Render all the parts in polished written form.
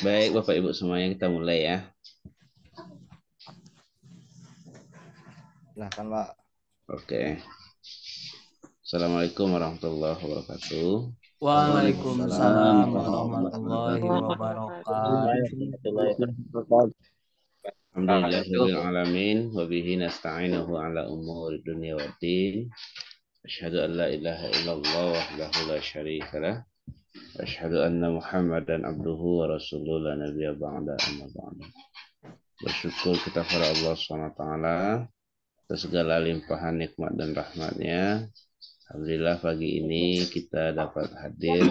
Baik, Bapak Ibu semuanya, kita mulai ya. Silahkan, Pak. Oke. Assalamualaikum warahmatullahi wabarakatuh. Waalaikumsalam Waalaikumsalam warahmatullahi wabarakatuh. Alhamdulillahirabbil alamin wa bihi nasta'inuhu ala umuri dunya waddin. Asyhadu an la ilaha illallah wahdahu la syarika lah. Asyhadu anna Muhammadan abduhu wa rasuluhu la nabiyya ba'da amma ba'du. Bersyukur kita kepada Allah Subhanahu wa taala atas segala limpahan nikmat dan rahmatnya. Alhamdulillah pagi ini kita dapat hadir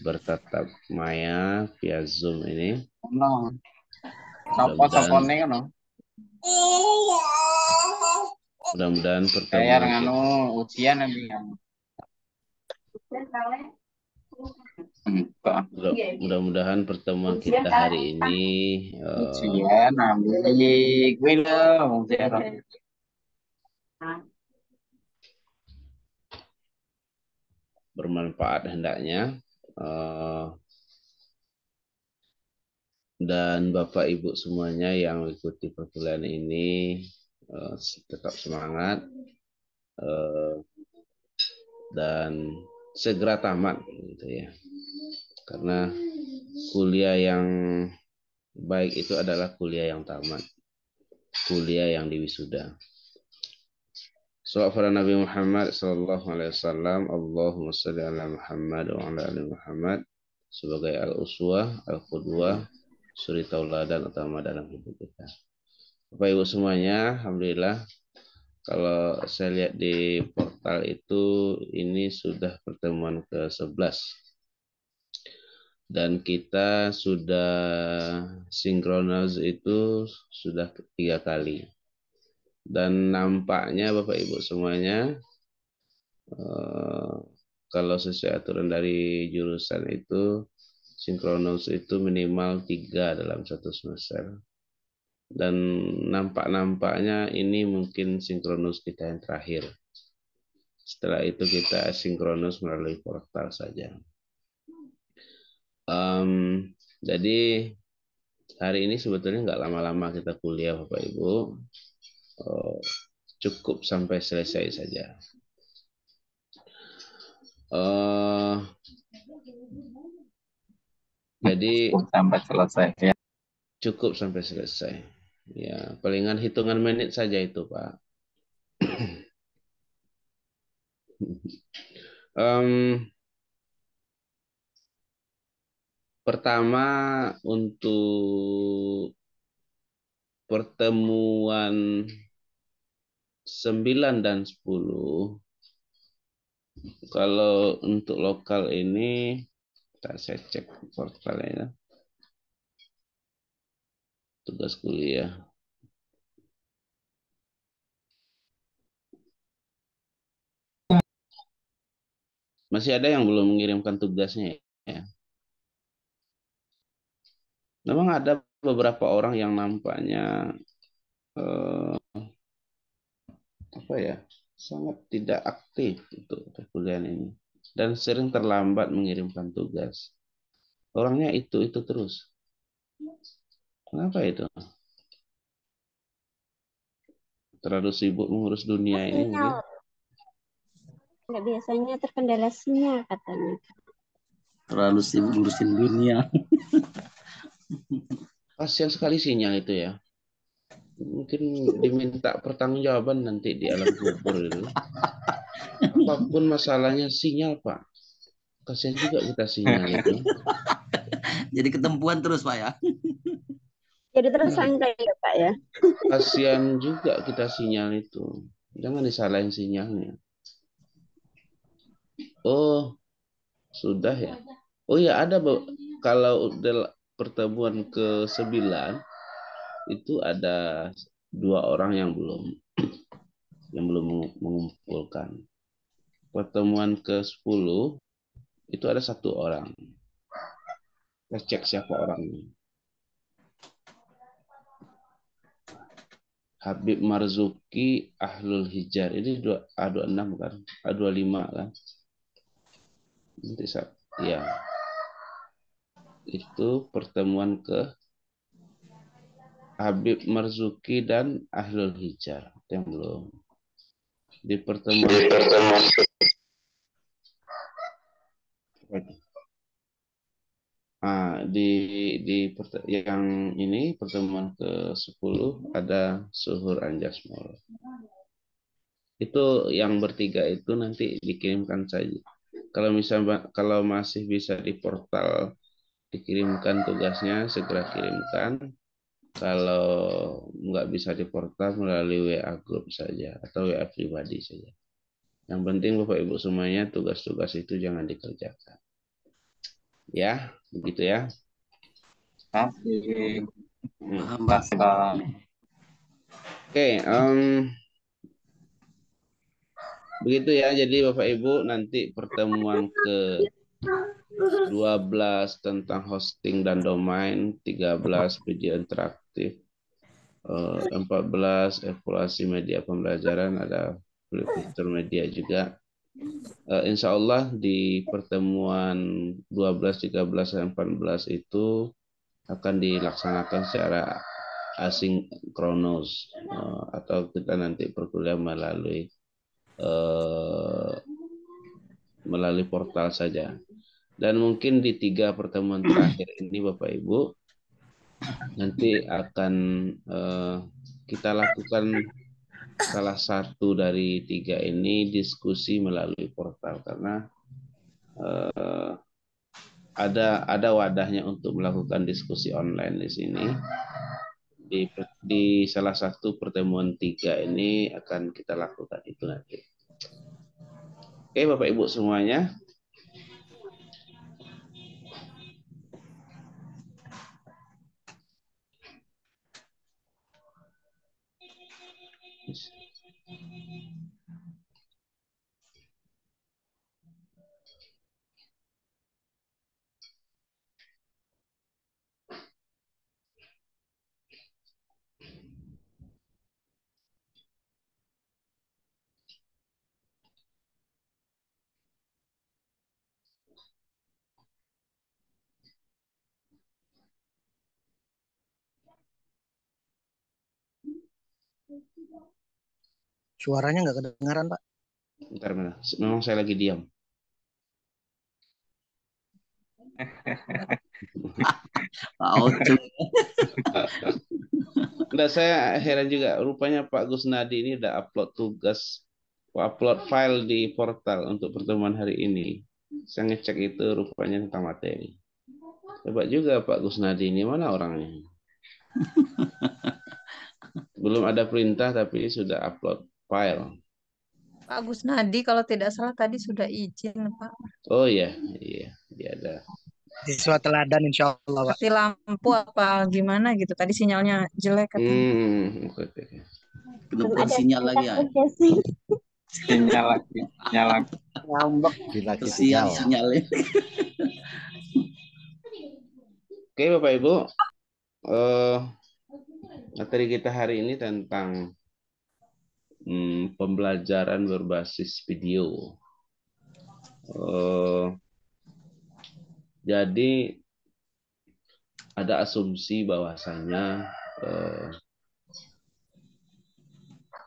bertatap maya via Zoom ini. Mudah-mudahan pertemuan mudah-mudahan pertemuan kita hari ini bermanfaat hendaknya, dan Bapak Ibu semuanya yang mengikuti perkuliahan ini tetap semangat dan segera tamat gitu ya. Karena kuliah yang baik itu adalah kuliah yang tamat, kuliah yang diwisuda. Salawat pada Nabi Muhammad sallallahu alaihi wasallam. Allahumma shalli ala Muhammad wa ala ali Muhammad sebagai al-uswah, al-qudwah, suri tauladan utama dalam hidup kita. Bapak Ibu semuanya, alhamdulillah kalau saya lihat di portal itu ini sudah pertemuan ke-11. Dan kita sudah sinkronis itu sudah 3 kali. Dan nampaknya Bapak Ibu semuanya, kalau sesuai aturan dari jurusan itu, sinkronis itu minimal 3 dalam satu semester. Dan nampaknya ini mungkin sinkronis kita yang terakhir. Setelah itu kita sinkronis melalui portal saja. Jadi hari ini sebetulnya nggak lama-lama kita kuliah Bapak Ibu. Cukup sampai selesai saja. Jadi sampai selesai ya. Cukup sampai selesai. Ya, palingan hitungan menit saja itu, Pak. Pertama untuk pertemuan 9 dan 10, kalau untuk lokal ini, saya cek portalnya. Tugas kuliah. Masih ada yang belum mengirimkan tugasnya ya. Memang ada beberapa orang yang nampaknya sangat tidak aktif untuk perkuliahan ini dan sering terlambat mengirimkan tugas. Orangnya itu terus. Kenapa itu? Terlalu sibuk mengurus dunia ini mungkin. Nggak, biasanya terkendala sinyal katanya. Terlalu sibuk ngurusin dunia. Kasihan sekali sinyal itu ya. Mungkin diminta pertanggungjawaban nanti di alam kubur gitu. Apapun masalahnya sinyal, Pak. Kasihan juga kita sinyal itu. Jadi ketempuan terus, Pak ya. Jadi tersangka ya Pak ya. Kasihan juga kita sinyal itu. Jangan disalahin sinyalnya. Oh, sudah ya. Oh ya, ada kalau pertemuan ke-9 itu ada 2 orang yang belum mengumpulkan. Pertemuan ke-10 itu ada 1 orang. Kita cek siapa orangnya. Habib Marzuki Ahlul Hijar. Ini A26 kan? A25 kan? Nanti ya. itu pertemuan ke Habib Marzuki dan Ahlul Hijar. Itu yang belum. Di pertemuan yang ini pertemuan ke-10 ada Suhur Anjasmara. Itu yang bertiga itu nanti dikirimkan saja. Kalau masih bisa di portal dikirimkan tugasnya, segera kirimkan. Kalau nggak bisa di portal, melalui WA grup saja atau WA pribadi saja. Yang penting Bapak Ibu semuanya tugas-tugas itu jangan dikerjakan. Ya, begitu ya. Kasih. Hmm. Kasih, Pak. Oke, begitu ya. Jadi Bapak Ibu nanti pertemuan ke 12 tentang hosting dan domain, 13 video interaktif, 14 evaluasi media pembelajaran, ada fitur media juga. Insya Allah di pertemuan 12, 13, dan 14 itu akan dilaksanakan secara asinkronus, atau kita nanti perkuliahan melalui portal saja. Dan mungkin di 3 pertemuan terakhir ini Bapak Ibu nanti akan kita lakukan salah satu dari 3 ini diskusi melalui portal, karena ada wadahnya untuk melakukan diskusi online di sini. Di salah satu pertemuan 3 ini akan kita lakukan itu nanti. Oke Bapak Ibu semuanya. Suaranya nggak kedengaran, Pak. Bentar, memang saya lagi diam. Pak Oce. Enggak, saya heran juga. Rupanya Pak Gusnadi ini udah upload file di portal untuk pertemuan hari ini. Saya ngecek itu rupanya tentang materi. Coba juga Pak Gusnadi ini mana orangnya? Belum ada perintah tapi sudah upload file. Pak Gusnadi kalau tidak salah tadi sudah izin, Pak. Oh iya, iya, dia ada. Siswa teladan insya Allah, Pak. Mati lampu apa gimana gitu. Tadi sinyalnya jelek katanya. Oke, oke. Belum Kenapa ada sinyal lagi ya? kerja sih. Sinyal lagi. Ngambek. Kesian sinyalnya. Oke Bapak Ibu, materi kita hari ini tentang pembelajaran berbasis video. Jadi ada asumsi bahwasanya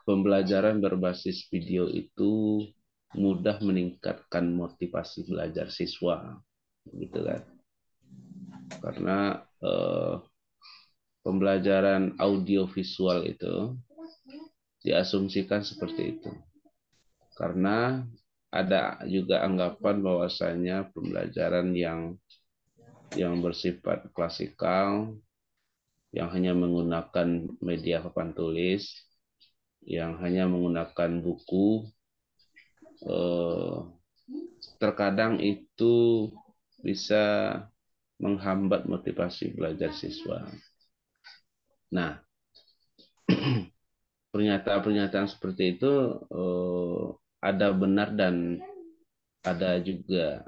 pembelajaran berbasis video itu mudah meningkatkan motivasi belajar siswa, gitu kan? Karena pembelajaran audiovisual itu diasumsikan seperti itu. Karena ada juga anggapan bahwasanya pembelajaran yang bersifat klasikal, yang hanya menggunakan media papan tulis, yang hanya menggunakan buku, terkadang itu bisa menghambat motivasi belajar siswa. Nah, pernyataan-pernyataan seperti itu ada benar dan ada juga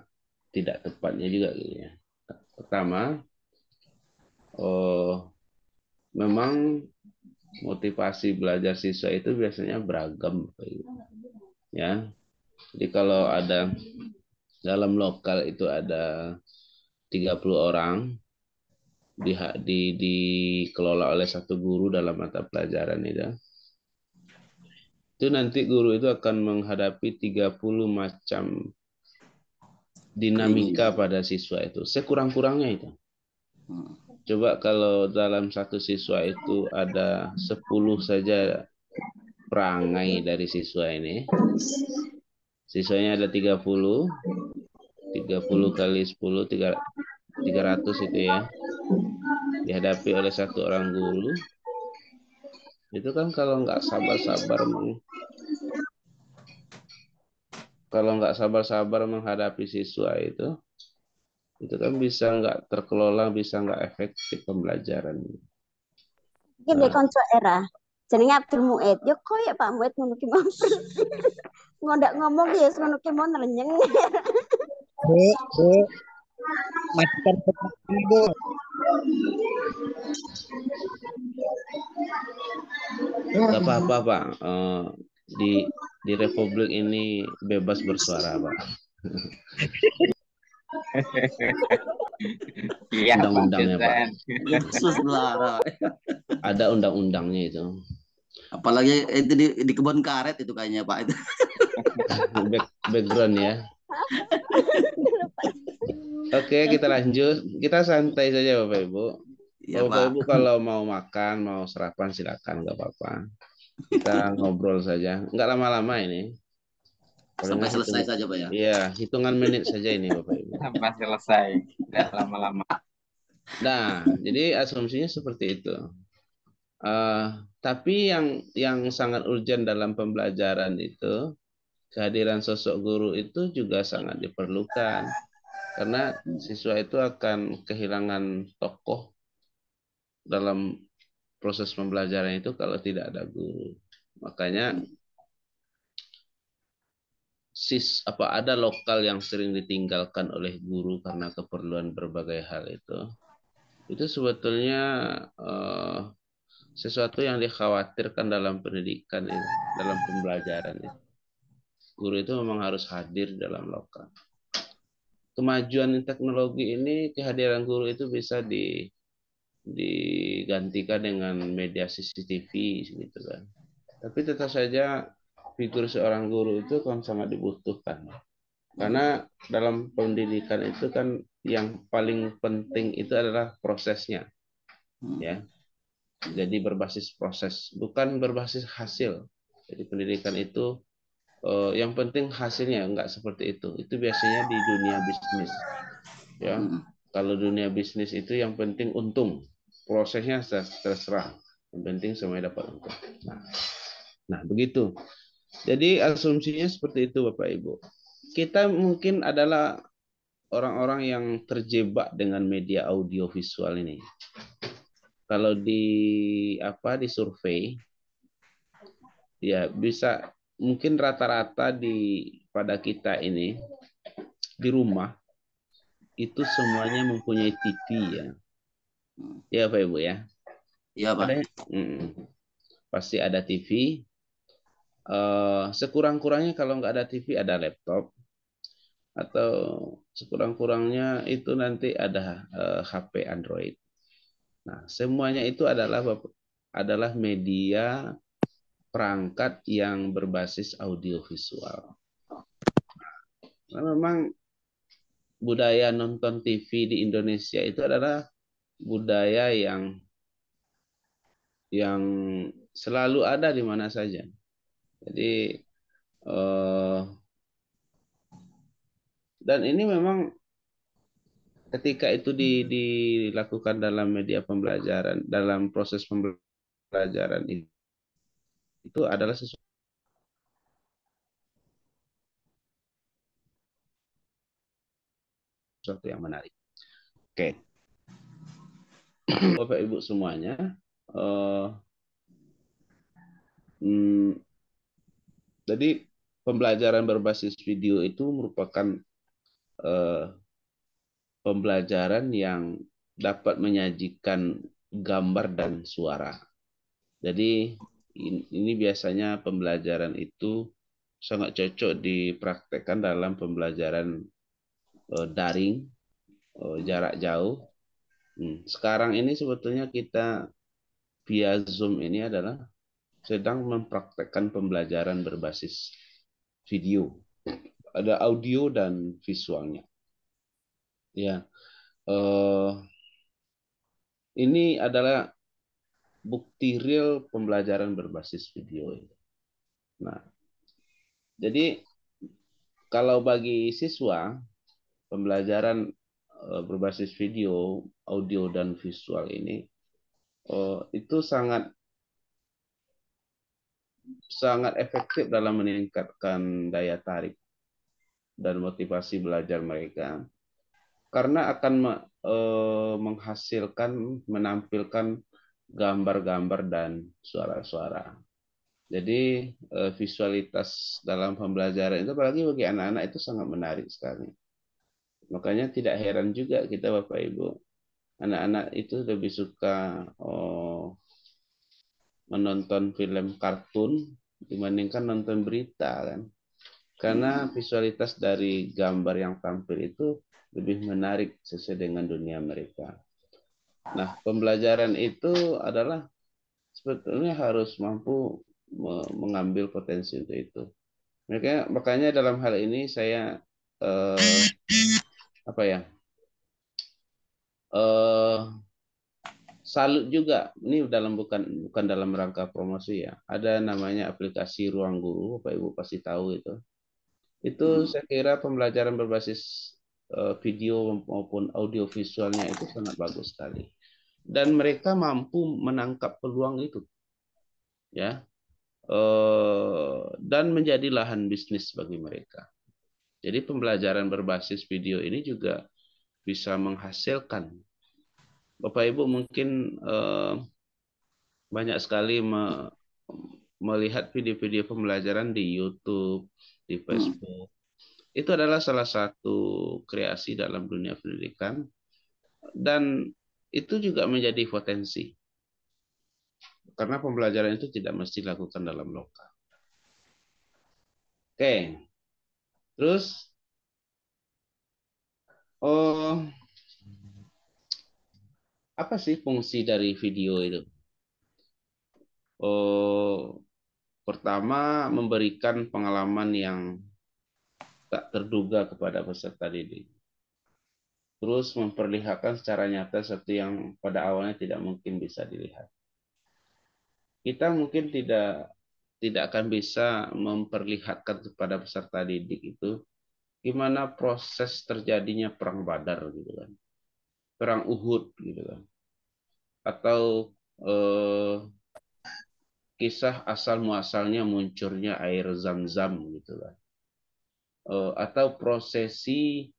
tidak tepatnya juga gitu ya. Pertama, memang motivasi belajar siswa itu biasanya beragam, ya. Jadi kalau ada dalam lokal itu ada 30 orang, dikelola oleh satu guru dalam mata pelajaran itu nanti guru itu akan menghadapi 30 macam dinamika pada siswa itu. Sekurang-kurangnya itu. Coba kalau dalam satu siswa itu ada 10 saja perangai dari siswa ini. Siswanya ada 30 kali 10, 300 itu ya. Dihadapi oleh satu orang guru. Itu kan kalau nggak sabar-sabar menghadapi siswa itu kan bisa nggak terkelola, bisa nggak efektif pembelajaran. Iki mbek kanca era. Jenenge Abdul Muid. Yo koyo Pak Muid ngono ki mau. Ngondak ngomong ki ya ngono ki mau nrenyeng. Bu, matikan ini, Bu. Gak apa-apa Pak. Di Republik ini bebas bersuara Pak. Iya, Undang-undangnya Pak. Khusus Lara. Ada undang-undangnya itu. Apalagi itu di kebun karet itu kayaknya Pak itu. Background ya. Oke, kita lanjut. Kita santai saja Bapak Ibu. Iya, Bapak Pak. Ibu kalau mau makan, mau sarapan silakan, nggak apa-apa. Kita ngobrol saja, nggak lama-lama ini. Sampai selesai saja Pak ya. Iya, hitungan menit saja ini Bapak Ibu. Sampai selesai, nggak lama-lama. Nah, jadi asumsinya seperti itu. Tapi yang sangat urgent dalam pembelajaran itu, kehadiran sosok guru itu juga sangat diperlukan. Karena siswa itu akan kehilangan tokoh dalam proses pembelajaran itu kalau tidak ada guru. Makanya ada lokal yang sering ditinggalkan oleh guru karena keperluan berbagai hal itu sebetulnya sesuatu yang dikhawatirkan dalam pendidikan ini, dalam pembelajaran ini. Guru itu memang harus hadir dalam lokal. Kemajuan teknologi ini, kehadiran guru itu bisa digantikan dengan media CCTV gitu kan. Tapi tetap saja figur seorang guru itu kan sangat dibutuhkan. Karena dalam pendidikan itu kan yang paling penting itu adalah prosesnya. Ya. Jadi berbasis proses, bukan berbasis hasil. Jadi pendidikan itu yang penting hasilnya, enggak seperti itu. Itu biasanya di dunia bisnis. Ya. Kalau dunia bisnis itu yang penting untung. Prosesnya terserah. Yang penting semuanya dapat untung. Nah, begitu. Jadi asumsinya seperti itu Bapak Ibu. Kita mungkin adalah orang-orang yang terjebak dengan media audio visual ini. Kalau di survei ya bisa mungkin rata-rata pada kita ini di rumah itu semuanya mempunyai TV ya. Ya Pak Ibu ya. Iya Pak. Pasti ada TV. Sekurang-kurangnya kalau nggak ada TV ada laptop. Atau sekurang-kurangnya itu nanti ada HP Android. Nah, semuanya itu adalah media perangkat yang berbasis audiovisual. Nah, memang budaya nonton TV di Indonesia itu adalah budaya yang selalu ada di mana saja. Jadi dan ini memang ketika itu dilakukan dalam media pembelajaran, dalam proses pembelajaran itu adalah sesuatu yang menarik. Oke. Bapak Ibu semuanya, jadi pembelajaran berbasis video itu merupakan pembelajaran yang dapat menyajikan gambar dan suara. Jadi ini biasanya pembelajaran itu sangat cocok dipraktekkan dalam pembelajaran daring, jarak jauh, Sekarang ini sebetulnya kita via Zoom ini adalah sedang mempraktekkan pembelajaran berbasis video. Ada audio dan visualnya. Ya, ini adalah bukti real pembelajaran berbasis video. Nah, jadi kalau bagi siswa pembelajaran berbasis video, audio dan visual ini itu sangat efektif dalam meningkatkan daya tarik dan motivasi belajar mereka karena akan menghasilkan menampilkan gambar-gambar dan suara-suara. Jadi visualitas dalam pembelajaran itu apalagi bagi anak-anak itu sangat menarik sekali. Makanya tidak heran juga kita Bapak Ibu, anak-anak itu lebih suka menonton film kartun dibandingkan nonton berita kan. Karena visualitas dari gambar yang tampil itu lebih menarik sesuai dengan dunia mereka. Nah, pembelajaran itu adalah sebetulnya harus mampu mengambil potensi untuk itu. Makanya dalam hal ini saya salut juga. Ini bukan dalam rangka promosi ya. Ada namanya aplikasi Ruang Guru, Bapak Ibu pasti tahu itu. Itu saya kira pembelajaran berbasis video maupun audio visualnya itu sangat bagus sekali. Dan mereka mampu menangkap peluang itu, ya, dan menjadi lahan bisnis bagi mereka. Jadi pembelajaran berbasis video ini juga bisa menghasilkan. Bapak Ibu mungkin banyak sekali melihat video-video pembelajaran di YouTube, di Facebook. Itu adalah salah satu kreasi dalam dunia pendidikan dan itu juga menjadi potensi. Karena pembelajaran itu tidak mesti dilakukan dalam lokal. Oke. Terus apa sih fungsi dari video itu? Pertama, memberikan pengalaman yang tak terduga kepada peserta didik. Terus memperlihatkan secara nyata sesuatu yang pada awalnya tidak mungkin bisa dilihat. Kita mungkin tidak akan bisa memperlihatkan kepada peserta didik itu gimana proses terjadinya perang Badar gitu kan. Perang Uhud gitu kan. Atau kisah asal muasalnya munculnya air Zam-Zam gitu kan. Atau prosesi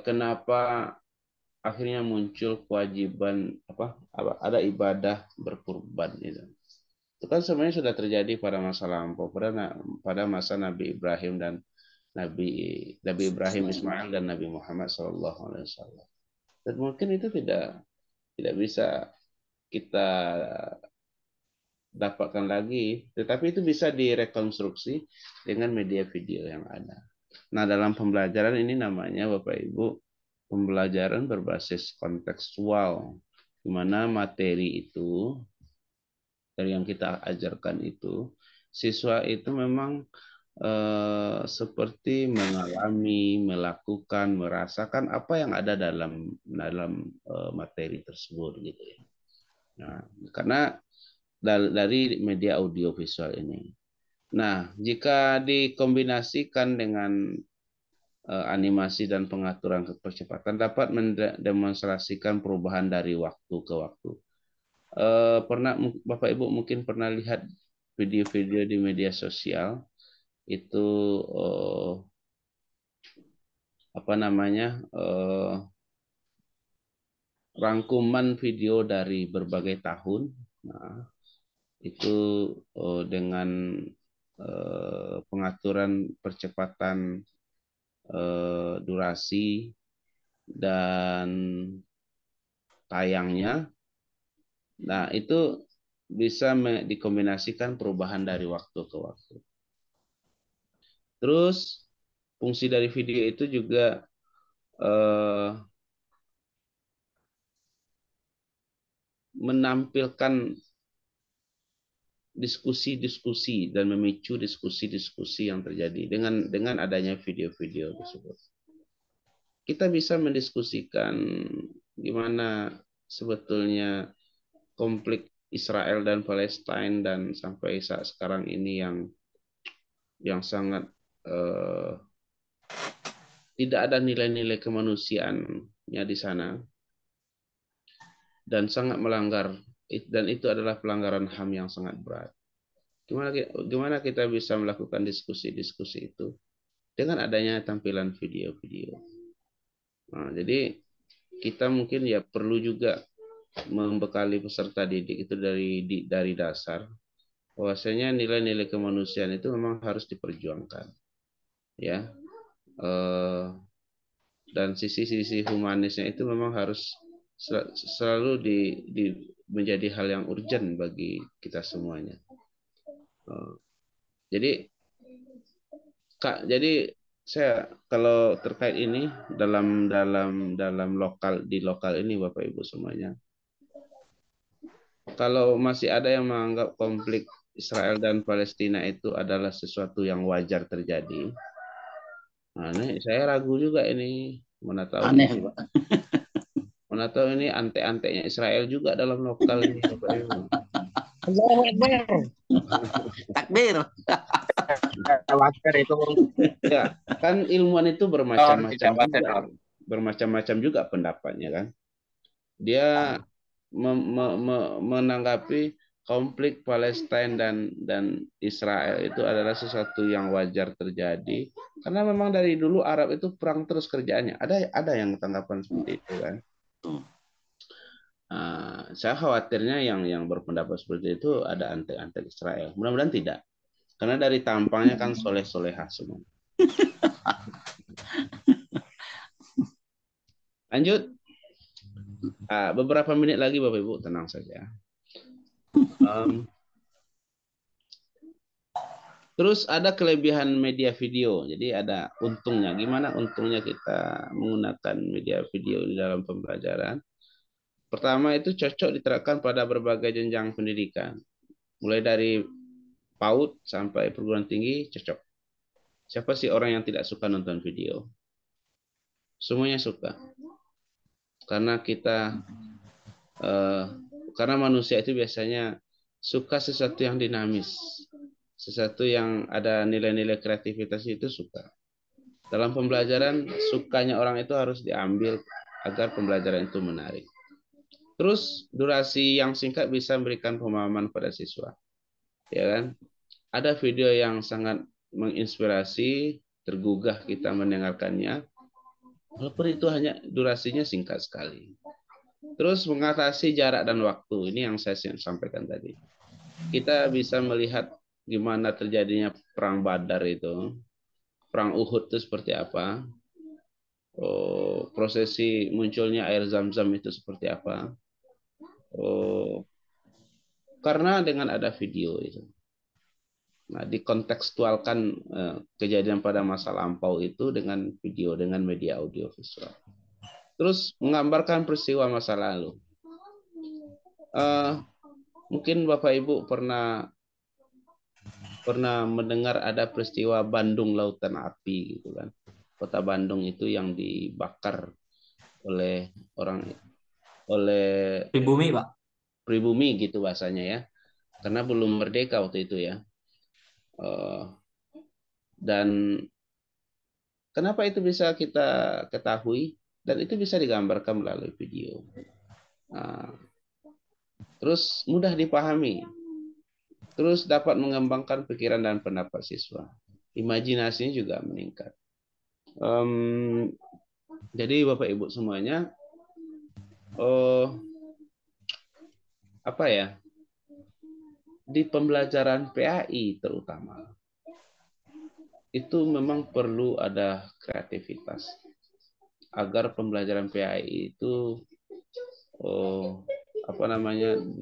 kenapa akhirnya muncul kewajiban ada ibadah berkurban itu. Itu kan sebenarnya sudah terjadi pada masa lampau, pada masa Nabi Ibrahim dan Nabi Ibrahim Ismail dan Nabi Muhammad SAW. Dan mungkin itu tidak bisa kita dapatkan lagi, tetapi itu bisa direkonstruksi dengan media video yang ada. Nah, dalam pembelajaran ini namanya Bapak Ibu pembelajaran berbasis kontekstual, di mana materi itu dari yang kita ajarkan itu siswa itu memang seperti mengalami, melakukan, merasakan apa yang ada dalam materi tersebut gitu ya. Nah, karena dari media audio visual ini. Nah, jika dikombinasikan dengan animasi dan pengaturan percepatan dapat mendemonstrasikan perubahan dari waktu ke waktu. Pernah Bapak Ibu mungkin pernah lihat video-video di media sosial itu rangkuman video dari berbagai tahun. Nah, itu dengan pengaturan percepatan durasi dan tayangnya. Nah, itu bisa dikombinasikan perubahan dari waktu ke waktu. Terus fungsi dari video itu juga menampilkan diskusi-diskusi dan memicu diskusi-diskusi yang terjadi dengan adanya video-video tersebut. Kita bisa mendiskusikan gimana sebetulnya konflik Israel dan Palestina dan sampai saat sekarang ini yang sangat tidak ada nilai-nilai kemanusiaannya di sana dan sangat melanggar, dan itu adalah pelanggaran HAM yang sangat berat. Gimana kita bisa melakukan diskusi-diskusi itu dengan adanya tampilan video-video. Nah, jadi kita mungkin ya perlu juga membekali peserta didik itu dari dasar bahwasanya nilai-nilai kemanusiaan itu memang harus diperjuangkan, ya. Dan sisi-sisi humanisnya itu memang harus selalu menjadi hal yang urgent bagi kita semuanya. Jadi saya kalau terkait ini dalam lokal ini Bapak Ibu semuanya, kalau masih ada yang menganggap konflik Israel dan Palestina itu adalah sesuatu yang wajar terjadi, nah, ini saya ragu juga ini, mana tahu Aneh, ini, Pak. mana tahu ini ante-antenya Israel juga dalam lokal ini Bapak Ibu. Allahu Akbar. Takbir. Wajar itu. Ya, kan ilmuwan itu Tidak wajar. bermacam-macam juga pendapatnya kan. Dia menanggapi konflik Palestina dan Israel itu adalah sesuatu yang wajar terjadi karena memang dari dulu Arab itu perang terus kerjaannya. Ada yang tanggapan seperti itu kan. Saya khawatirnya yang berpendapat seperti itu ada ante-ante Israel. Mudah-mudahan tidak. Karena dari tampangnya kan soleh-solehah semua. Lanjut. Beberapa menit lagi Bapak Ibu, tenang saja. Terus ada kelebihan media video. Jadi ada untungnya. Gimana untungnya kita menggunakan media video di dalam pembelajaran? Pertama itu cocok diterapkan pada berbagai jenjang pendidikan. Mulai dari PAUD sampai perguruan tinggi cocok. Siapa sih orang yang tidak suka nonton video? Semuanya suka. Karena karena manusia itu biasanya suka sesuatu yang dinamis. Sesuatu yang ada nilai-nilai kreativitas itu suka. Dalam pembelajaran, sukanya orang itu harus diambil agar pembelajaran itu menarik. Terus durasi yang singkat bisa memberikan pemahaman pada siswa. Ya kan? Ada video yang sangat menginspirasi, tergugah kita mendengarkannya. Walaupun itu hanya durasinya singkat sekali. Terus mengatasi jarak dan waktu. Ini yang saya sampaikan tadi. Kita bisa melihat gimana terjadinya perang Badar itu. Perang Uhud itu seperti apa. Prosesi munculnya air Zam-Zam itu seperti apa. Karena dengan ada video itu. Nah, dikontekstualkan kejadian pada masa lampau itu dengan video, dengan media audio visual. Terus menggambarkan peristiwa masa lalu. Mungkin Bapak Ibu pernah mendengar ada peristiwa Bandung Lautan Api gitu kan. Kota Bandung itu yang dibakar oleh Pribumi, Pak. pribumi gitu bahasanya ya. Karena belum merdeka waktu itu ya. Dan kenapa itu bisa kita ketahui dan itu bisa digambarkan melalui video. Terus mudah dipahami. Terus dapat mengembangkan pikiran dan pendapat siswa. Imajinasinya juga meningkat. Jadi Bapak Ibu semuanya, di pembelajaran PAI terutama, itu memang perlu ada kreativitas agar pembelajaran PAI itu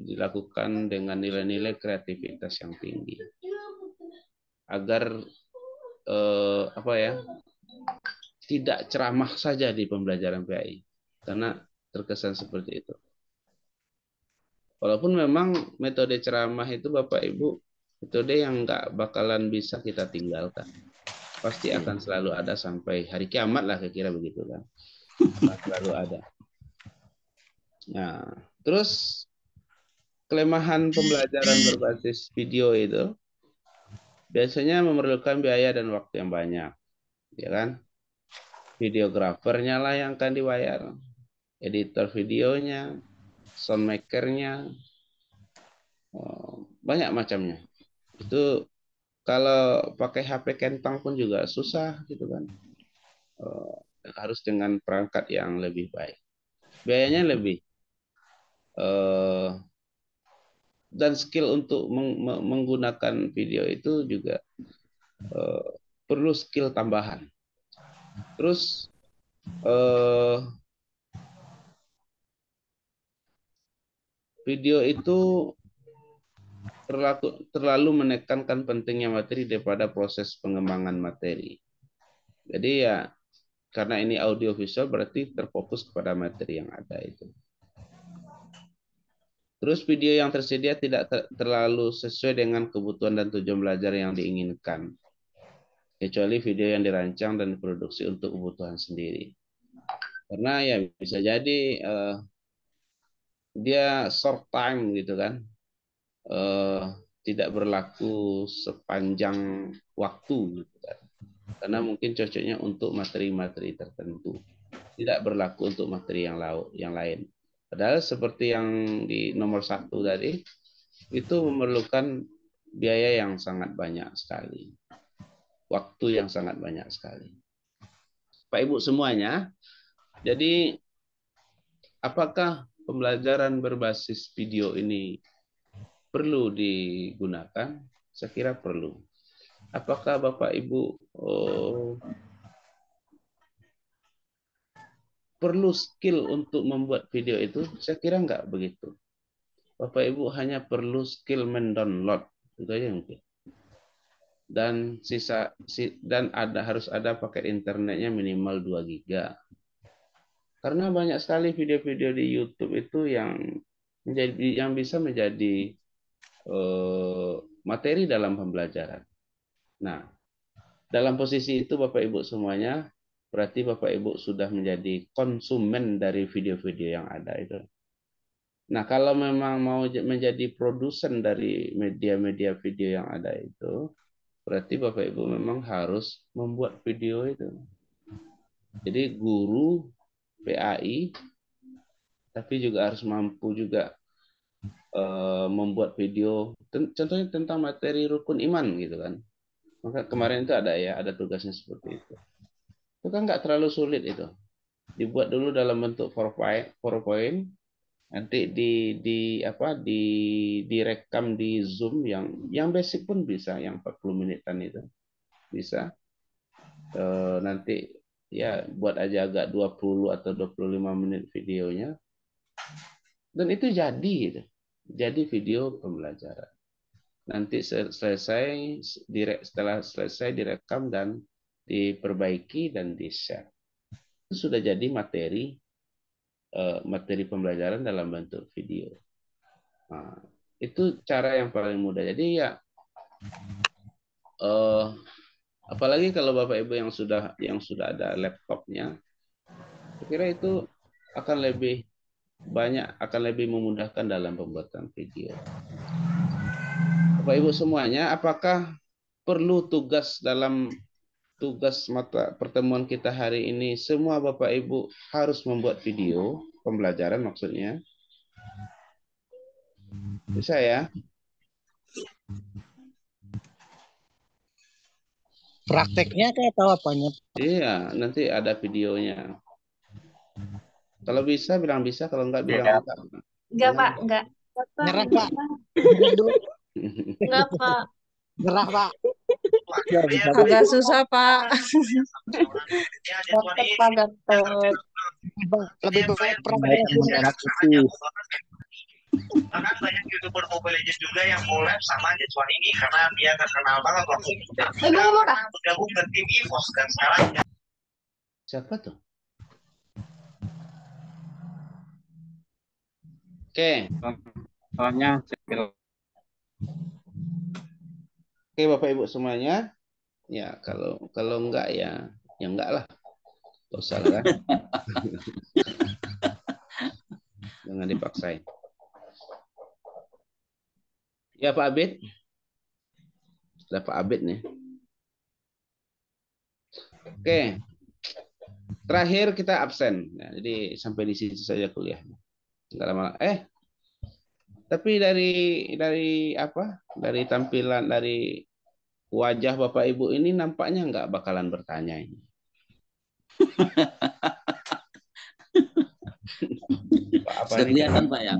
dilakukan dengan nilai-nilai kreativitas yang tinggi agar tidak ceramah saja di pembelajaran PAI karena terkesan seperti itu. Walaupun memang metode ceramah itu Bapak Ibu, metode yang nggak bakalan bisa kita tinggalkan. Pasti akan selalu ada sampai hari kiamat lah, kira-kira begitu kan. Akan selalu ada. Nah, terus kelemahan pembelajaran berbasis video itu biasanya memerlukan biaya dan waktu yang banyak, ya kan? Videografernya lah yang akan dibayar, editor videonya, soundmakernya, banyak macamnya. Itu kalau pakai HP kentang pun juga susah gitu kan. Harus dengan perangkat yang lebih baik. Biayanya lebih. Dan skill untuk menggunakan video itu juga perlu skill tambahan. Terus video itu terlalu menekankan pentingnya materi daripada proses pengembangan materi. Jadi ya karena ini audio visual berarti terfokus kepada materi yang ada itu. Terus video yang tersedia tidak terlalu sesuai dengan kebutuhan dan tujuan belajar yang diinginkan. Kecuali video yang dirancang dan diproduksi untuk kebutuhan sendiri. Karena ya bisa jadi dia short time gitu kan. Tidak berlaku sepanjang waktu gitu kan. Karena mungkin cocoknya untuk materi-materi tertentu. Tidak berlaku untuk materi yang lain. Padahal seperti yang di nomor 1 tadi, itu memerlukan biaya yang sangat banyak sekali. Waktu yang sangat banyak sekali. Pak Ibu semuanya, jadi apakah pembelajaran berbasis video ini perlu digunakan? Saya kira perlu. Apakah Bapak Ibu perlu skill untuk membuat video itu? Saya kira enggak begitu. Bapak Ibu hanya perlu skill mendownload, itu aja mungkin. Dan harus ada paket internetnya minimal 2 GB. Karena banyak sekali video-video di YouTube itu yang bisa menjadi materi dalam pembelajaran. Nah, dalam posisi itu Bapak Ibu semuanya, berarti Bapak Ibu sudah menjadi konsumen dari video-video yang ada itu. Nah, kalau memang mau menjadi produsen dari media-media video yang ada itu, berarti Bapak Ibu memang harus membuat video itu. Jadi guru PAI, tapi juga harus mampu juga membuat video, contohnya tentang materi rukun iman gitu kan. Maka kemarin itu ada tugasnya seperti itu. Itu kan nggak terlalu sulit itu. Dibuat dulu dalam bentuk PowerPoint, nanti direkam di Zoom yang basic pun bisa, yang 40 menitan itu bisa. Nanti ya buat aja agak 20 atau 25 menit videonya, dan itu jadi gitu. Jadi video pembelajaran. Nanti setelah selesai direkam dan diperbaiki dan di-share. Itu sudah jadi materi pembelajaran dalam bentuk video. Nah, itu cara yang paling mudah. Jadi ya apalagi kalau Bapak Ibu yang sudah ada laptopnya, saya kira itu akan lebih memudahkan dalam pembuatan video. Bapak Ibu semuanya, apakah perlu dalam tugas mata pertemuan kita hari ini semua Bapak Ibu harus membuat video pembelajaran maksudnya? Bisa ya? Prakteknya kayak tahu apanya? Iya, nanti ada videonya. Kalau bisa bilang bisa, kalau enggak bilang Iya. enggak. Enggak, Pak, enggak. Nyerah, Pak. Nyerah dulu. Enggak, Pak. Nyerah, Pak. Agak susah, Pak. Gatot, Pak, gatot. Lebih baik Baik, praktek. Bahkan banyak YouTuber Mobile Legends juga yang collab sama Jetson ini karena dia terkenal banget waktu itu. Bergabung ke tim EVOS dan sekarang Siapa tuh? Oke. Soalnya Oke, Bapak Ibu semuanya. Ya, kalau enggak ya enggak lah. Gak usah lah kan. Jangan dipaksain. Ya, Pak Abid. Sudah Pak Abid nih. Oke. Terakhir kita absen. Nah, jadi sampai di sini saja kuliah. Enggak lama. Tapi dari apa? Dari tampilan, dari wajah Bapak Ibu ini nampaknya nggak bakalan bertanya ini. Pak, Sudah kelihatan Pak ya.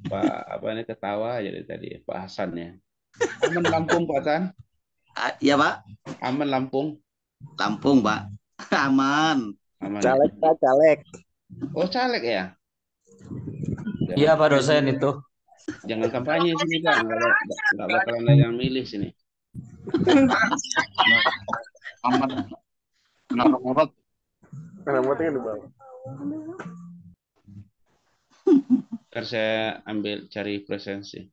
Pak apa ini ketawa aja dari tadi Pak Hasan ya. Aman Lampung Pak Hasan? Iya Pak. Aman Lampung? Lampung Pak. Aman. Aman. Caleg Pak, caleg. Oh caleg ya? Iya Pak dosen itu. Jangan kampanye sini Pak, nggak bakalan ada yang milih sini. aman. Kenapa ngorot? Ntar saya ambil cari presensi.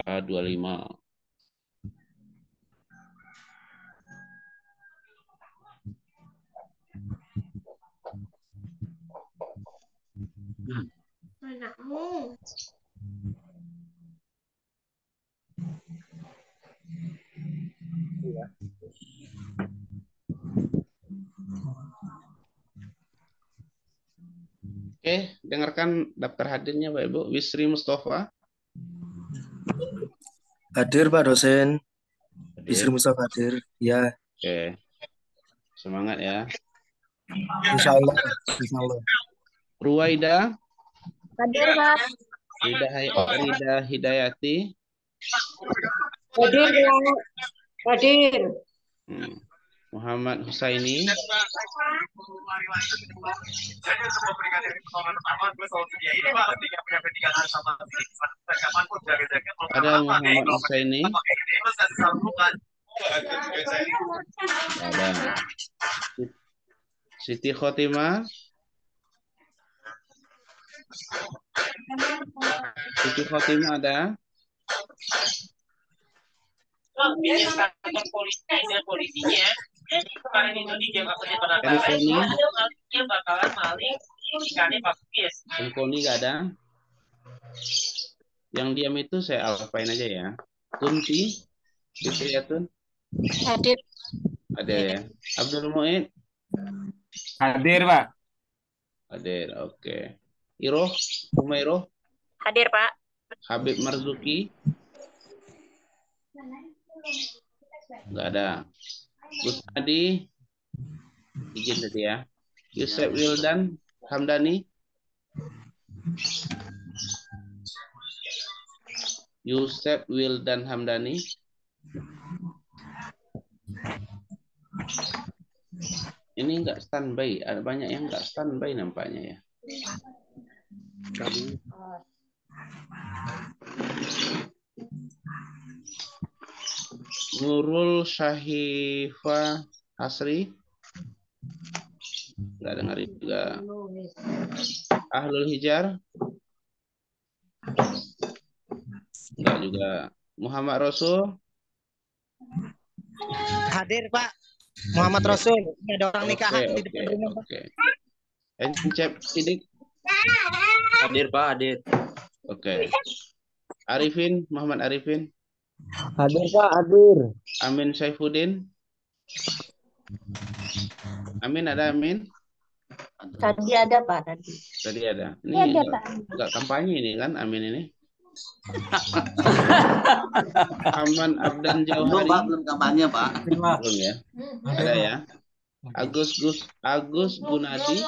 A25. Anakmu. Oke, dengarkan daftar hadirnya Pak Ibu. Wisri Mustafa. Hadir Pak dosen. Hadir. Wisri Mustafa hadir. Ya, Oke. Semangat ya. insya Allah. Insya Allah. Ruwaida. Hadir, Pak. Rida Hidayati. Hadir ya. Hadir. Muhammad Husaini. Ada Muhammad Husaini. Ada. Siti Khotimah. Siti Khotimah ada. Polisinya kemarin itu di jam pada dia bakalan maling ikannya pakis. Sengkoni nggak ada. Yang diam itu saya alfain aja ya. Tunti, Fitriatun. Hadir. Ada ya. Abdul Muid. Hadir Pak. Hadir, oke. Iroh, Umairoh. Hadir, Pak. Habib Marzuki. Nggak ada. Gus Adi. Izin tadi ya. Yusef Wildan Hamdani. Yusef Wildan Hamdani. Ini nggak standby. Ada banyak yang nggak standby nampaknya ya. Nurul Syahifa Hasri. Nggak dengar juga. Ahlul Hijar. Nggak juga. Muhammad Rasul. Hadir Pak. Muhammad Rasul. Ini ada orang nikahan di depan rumah Pak. Oke. Encep Sidik. Hadir Pak, hadir. Oke. Arifin, Muhammad Arifin. Hadir Pak, hadir. Amin Saifuddin. Amin ada Amin? Tadi ada, Pak, tadi. Tadi ada. Ini Ada, Pak. enggak kampanye ini kan Amin ini. Aman Abdan Belum Jauhari. Pak, belum kampanye Pak. Belum ya? Ada ya. Agus Gunadi.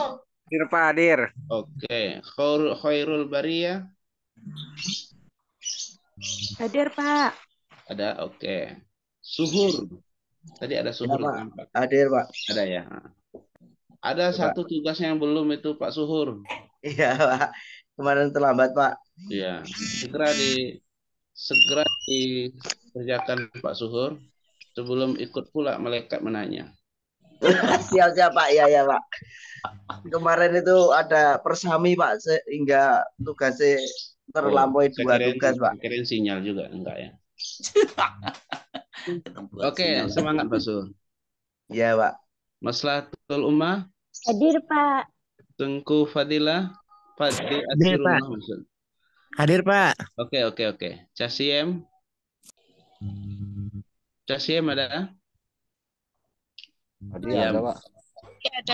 Hadir Pak, hadir. Oke. Khairul Bariyah. Hadir, Pak. Ada, oke. Suhur. Tadi ada Suhur Pak. nampak. Hadir Pak. Ada ya. Ada satu tugas yang belum itu Pak Suhur. Iya Pak. Kemarin terlambat Pak. Iya. Segera dikerjakan Pak Suhur. Sebelum ikut pula malaikat menanya. Siap Pak, ya Pak. Kemarin itu ada persami Pak, sehingga tugasnya terlampaui dua tugas Pak. Kirain sinyal juga, enggak ya? Oke, semangat Pak Sul. Iya Pak. Maslahatul Ummah. Hadir Pak. Tengku Fadilah. Fadil Hadir Pak. Hadir Pak. Oke. Casiem. Casiem ada? Ada Pak.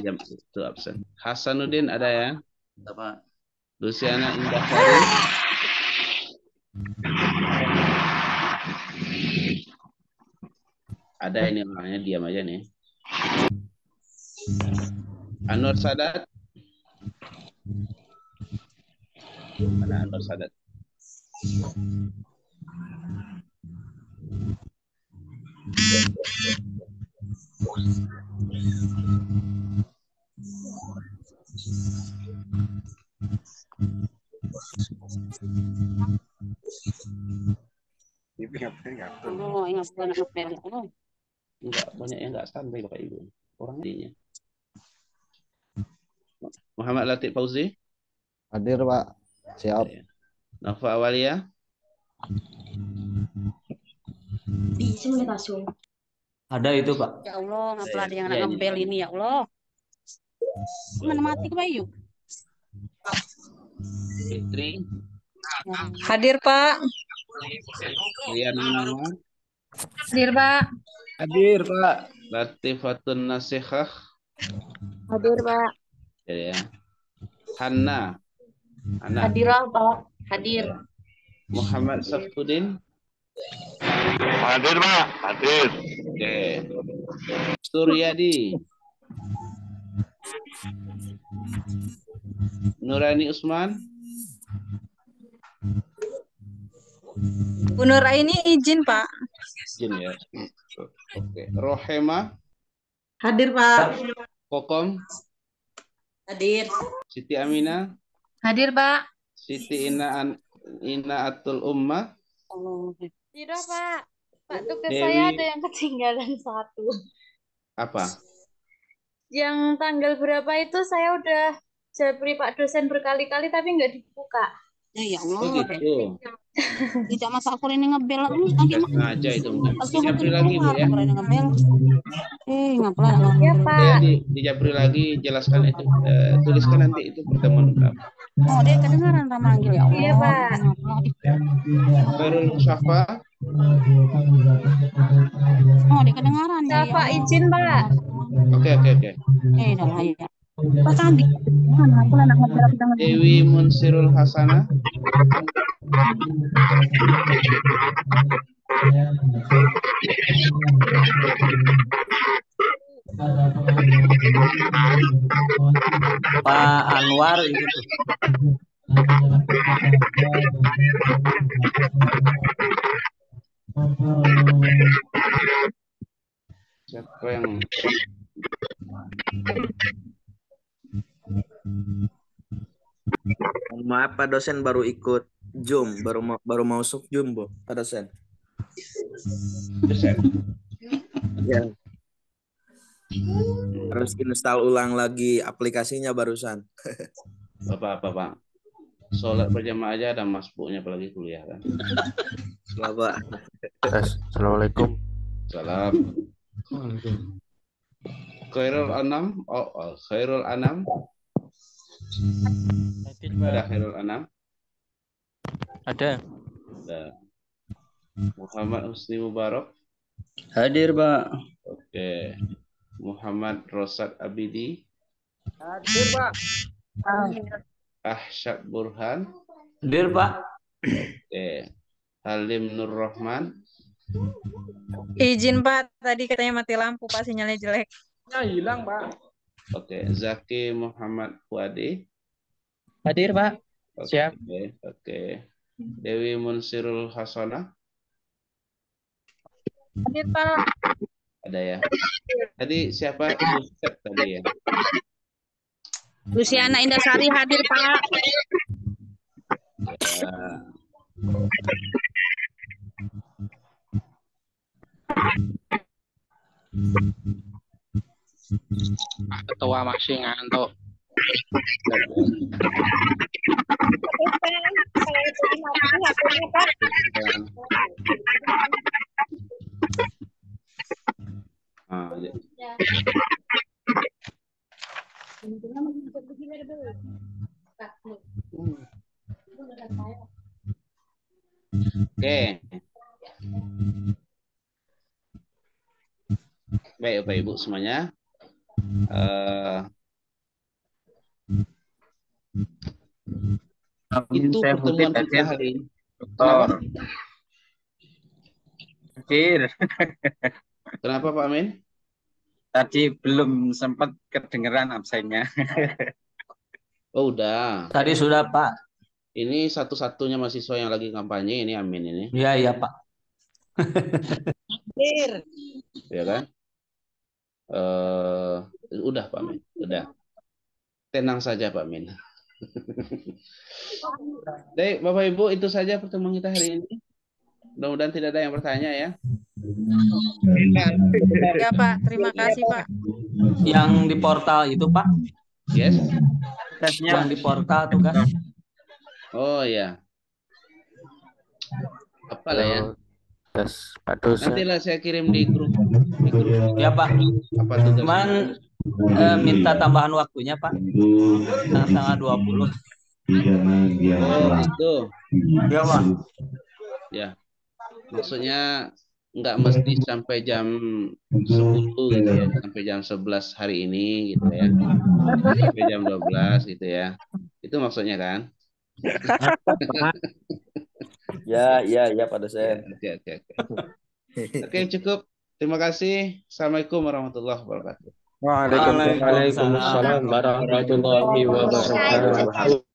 Diam itu absen. Hasanuddin ada ya? Ada Pak. Luciana Indahsari. Ada ini orangnya, diam aja nih. Anwar Sadat. Mana Anwar Sadat? Oh, ingat ngepel. Enggak, banyak yang enggak standby Bapak Ibu. Orangnya. Muhammad Latif Fauzi. Hadir Pak. Siap. Nafa Awalia. Ada itu Pak. Ya Allah, ngapa ada yang ngepel ini ya Allah. Mana mati ke Bayu? Fitri. Hadir Pak. Rian Munawar. Hadir Pak. Hadir Pak. Latifatun Nasihah. Hadir Pak. Ya. Hanna. Hadir Pak. Hadir. Muhammad Safudin. Hadir Pak, hadir. Oke. Suryadi. Nurani Usman. Bu Nur ini izin Pak. Izin ya. Oke. Rohema. Hadir Pak. Kokom. Hadir. Siti Aminah. Hadir Pak. Siti Inaatul Ummah. Tidak Pak. Pak tugas Dewi. saya ada yang ketinggalan satu. Apa? Yang tanggal berapa itu saya udah japri Pak dosen berkali-kali tapi nggak dibuka. Ya Allah. Oh gitu. Tidak masa aku ini ngebel Nggak sengaja itu. Dijapri lagi Bu ya. ngebel. Ngapain? Ya Pak. Dijapri lagi, jelaskan itu. Tuliskan nanti itu pertemuan berapa. Oh, dia kedengaran manggil ya Allah. Iya Pak. Khairul Syafa. Oh, dia kedengaran ya. Pak izin Pak. Oke. Dah lah ya. Pak tadi. Mana aku nak ngobrol dengan Dewi Munsirul Hasanah. Pak Anwar itu. Siapa yang Maaf Pak dosen baru ikut Zoom, baru masuk Zoom Bu, Pak dosen. Ya. Harus install ulang lagi aplikasinya barusan. Bapak. Sholat berjamaah aja ada masbuknya apalagi kuliah kan. Bapak. Assalamualaikum. Salam. Khairul Anam. Khairul Anam. Ada Khairul Anam. Ada. Muhammad Husni Mubarak. Hadir Pak. Oke. Muhammad Rosad Abidi. Hadir Pak. Ahsyab Burhan. Hadir Pak. Oke. Halim Nur Rahman. Izin Pak, tadi katanya mati lampu Pak, sinyalnya jelek. Ya hilang Pak. Oke. Zaki Muhammad Fuadi. Hadir Pak. Siap. Oke. Dewi Munsirul Hasanah. Hadir Pak. Ada ya. Tadi siapa? Ibu Sep tadi ya. Luciana Indahsari hadir Pak. Ya. tua masih ngantuk. Oke. Baik, Bapak Ibu semuanya. Itu Saya pertemuan kutip kita hari ini. Dokter. Hadir. Kenapa Pak Amin? Tadi belum sempat kedengeran absennya. Oh, udah. Tadi sudah, Pak. Ini satu-satunya mahasiswa yang lagi kampanye ini Amin ini. Iya, iya, Pak. Ya kan? Udah Pak Amin, udah. Tenang saja Pak Amin. Baik, Bapak Ibu, itu saja pertemuan kita hari ini. Mudah-mudahan tidak ada yang bertanya ya. Ya Pak, terima kasih Pak. Yang di portal itu, Pak. Yes. Yang di portal tuh kan. Oh ya. Apalah ya. Tes Pak dosen. Nantilah saya kirim di grup. Ya Pak. Apa tuh? Cuman minta tambahan waktunya Pak. Tanggal 20. Oh itu. Ya Pak. Ya. Maksudnya nggak mesti sampai jam 10 gitu ya, sampai jam 11 hari ini gitu ya. Sampai jam 12 gitu ya. Itu maksudnya kan? Ya Pak dosen. Oke. Oke, cukup. Terima kasih. Assalamualaikum warahmatullahi wabarakatuh. Waalaikumsalam warahmatullahi wabarakatuh.